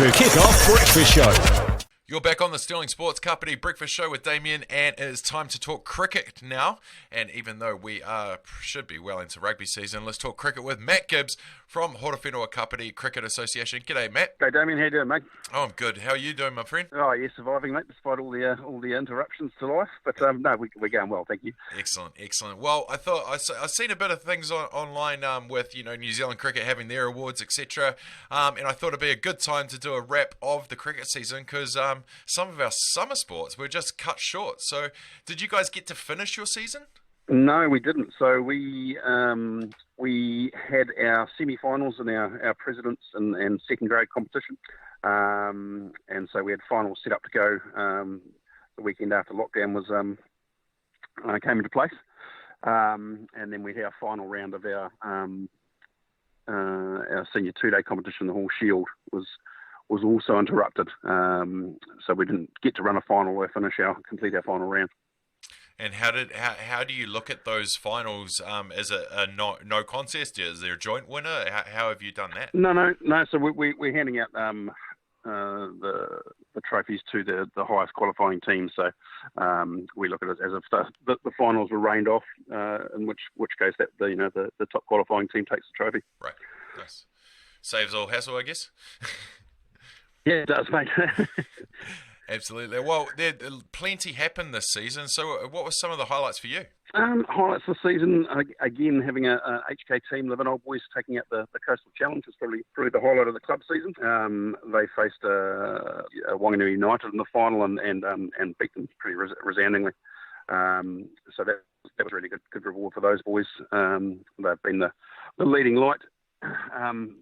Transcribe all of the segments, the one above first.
The Kick-Off Breakfast Show. You're back on the Sterling Sports Kapiti Breakfast Show with Damian, and it is time to talk cricket now. And even though we should be well into rugby season, let's talk cricket with Matt Gibbs from Horowhenua Kapiti Cricket Association. G'day, Matt. Hey, Damian, how you doing, mate? Oh, I'm good. How are you doing, my friend? Oh, yeah, surviving, mate, despite all the interruptions to life. But no, we're going well, thank you. Excellent. Well, I thought I've seen a bit of things online with New Zealand cricket having their awards, etc. And I thought it'd be a good time to do a wrap of the cricket season because some of our summer sports were just cut short. So, did you guys get to finish your season? No, we didn't. So we had our semi-finals in our presidents and second grade competition, and so we had finals set up to go the weekend after lockdown was came into place, and then we had our final round of our senior two-day competition, the Hall Shield, was also interrupted, so we didn't get to run a final or complete our final round. And how do you look at those finals? Is it a no contest? Is there a joint winner? How have you done that? No. So we're handing out the trophies to the highest qualifying team. So we look at it as if the finals were rained off, in which case that the top qualifying team takes the trophy. Right. Nice. Saves all hassle, I guess. Yeah, it does, mate. Absolutely. Well, plenty happened this season. So what were some of the highlights for you? Highlights this season, again, having a HK team, Livin Old Boys, taking out the Coastal Challenge is probably the highlight of the club season. They faced Wanganui United in the final and beat them pretty resoundingly. So that was really good reward for those boys. They've been the leading light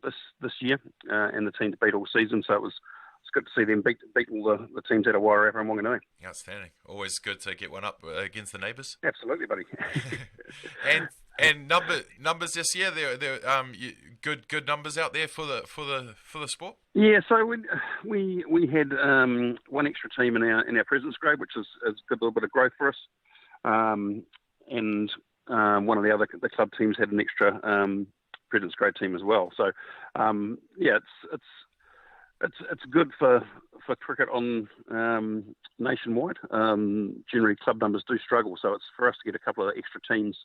this year and the team to beat all season. So it's good to see them beat all the teams out of Wairarapa and Wanganui. Outstanding. Always good to get one up against the neighbours. Absolutely, buddy. and numbers this year, there good numbers out there for the sport. Yeah, so we had one extra team in our President's grade, which is a good little bit of growth for us. And one of the club teams had an extra President's grade team as well. So it's good for cricket on nationwide. Generally, club numbers do struggle, so it's for us to get a couple of extra teams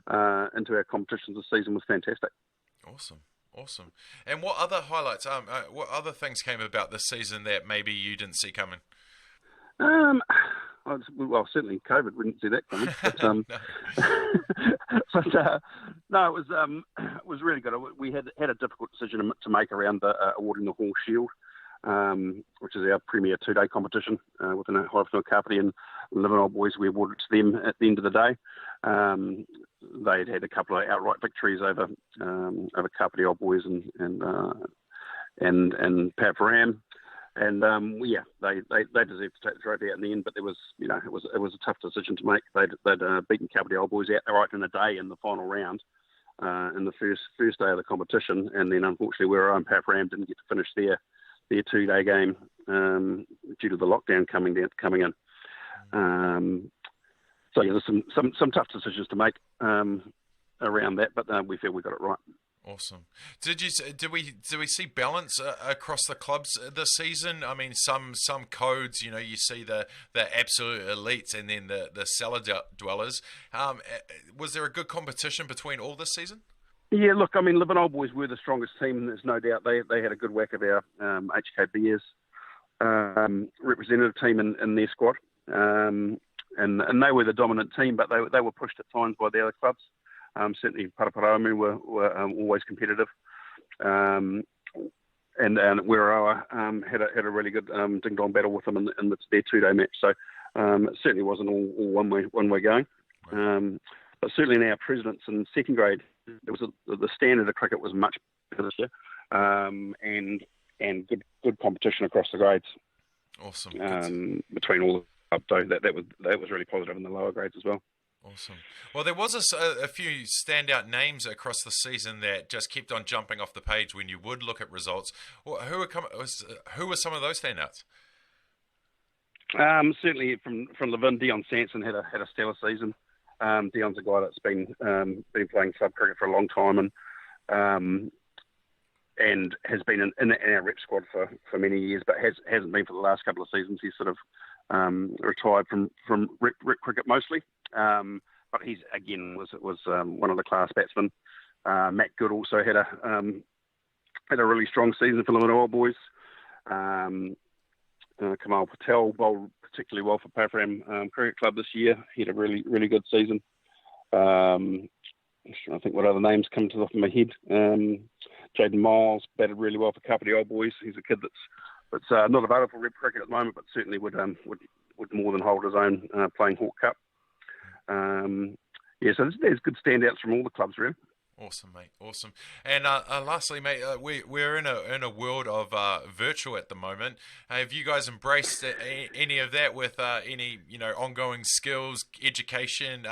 into our competitions this season was fantastic. Awesome. And what other highlights? What other things came about this season that maybe you didn't see coming? Well, certainly COVID, we didn't see that coming. No, it was really good. We had a difficult decision to make around awarding the Hall Shield, which is our premier two-day competition within Horowhenua Kapiti and Livin Old Boys. We awarded it to them at the end of the day. They'd had a couple of outright victories over Kapiti Old Boys and Pat Ram. And they deserved to take the trophy out in the end, but there was, it was a tough decision to make. They'd beaten Kapiti Old Boys outright in a day in the final round, in the first day of the competition, and then unfortunately where Pat Ram didn't get to finish their two-day game due to the lockdown coming in. So there's some tough decisions to make around that, but we feel we got it right. Awesome. Did we see balance across the clubs this season? I mean, some codes, you see the absolute elites and then the cellar dwellers. Was there a good competition between all this season? Yeah, look, I mean, Livin Old Boys were the strongest team. There's no doubt they had a good whack of our HKBS representative team in their squad, and they were the dominant team, but they were pushed at times by the other clubs. Certainly, Paraparaumu were always competitive, and Wirawa had a really good ding-dong battle with them in their two-day match. So it certainly wasn't all one way going. But certainly in our presidents and second grade, the standard of cricket was much better this year, and good competition across the grades. Awesome. Between all the clubs, so that was really positive in the lower grades as well. Awesome. Well, there was a few standout names across the season that just kept on jumping off the page when you would look at results. Well, who were some of those standouts? Certainly from Levin, Dion Sanson had a stellar season. Dion's a guy that's been playing club cricket for a long time, and and has been in our rep squad for many years, but hasn't been for the last couple of seasons. He's sort of retired from rep cricket mostly, but he's again was one of the class batsmen. Matt Good also had a really strong season for Limit Old Boys. Kamal Patel bowled particularly well for Param Cricket Club this year. He had a really, really good season. I think what other names come to the top of my head. Jaden Miles batted really well for Kapiti Old Boys. He's a kid that's not available for rep cricket at the moment, but certainly would more than hold his own playing Hawke Cup. So there's good standouts from all the clubs, really. Awesome, mate. Awesome. And lastly, mate, we're in a world of virtual at the moment. Have you guys embraced any of that with any ongoing skills, education,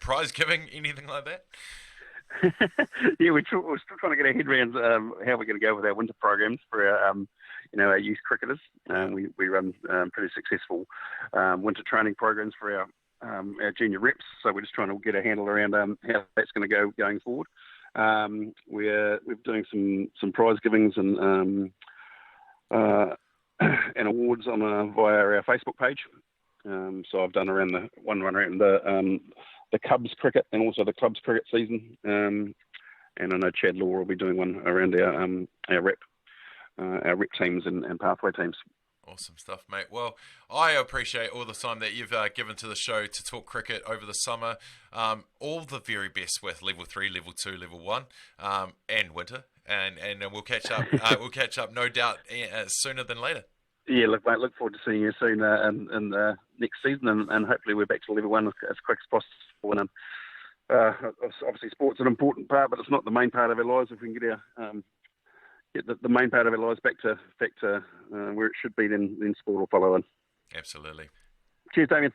prize giving, anything like that? Yeah, we're still trying to get our head around how we're going to go with our winter programs for our youth cricketers. We run pretty successful winter training programs for our junior reps, so we're just trying to get a handle around how that's going to go going forward. We're doing some prize givings and awards via our Facebook page. So I've done around the Cubs cricket and also the clubs cricket season, and I know Chad Law will be doing one around our rep teams and pathway teams. Awesome stuff, mate. Well, I appreciate all the time that you've given to the show to talk cricket over the summer. All the very best with Level 3, Level 2, Level 1, and winter. And we'll catch up. We'll catch up, no doubt, sooner than later. Yeah, look, mate. Look forward to seeing you soon in the next season, and hopefully we're back to Level 1 as quick as possible. And obviously, sport's an important part, but it's not the main part of our lives. If we can get the main part of our lives back to where it should be, then sport will follow in. Absolutely. Cheers, Damian.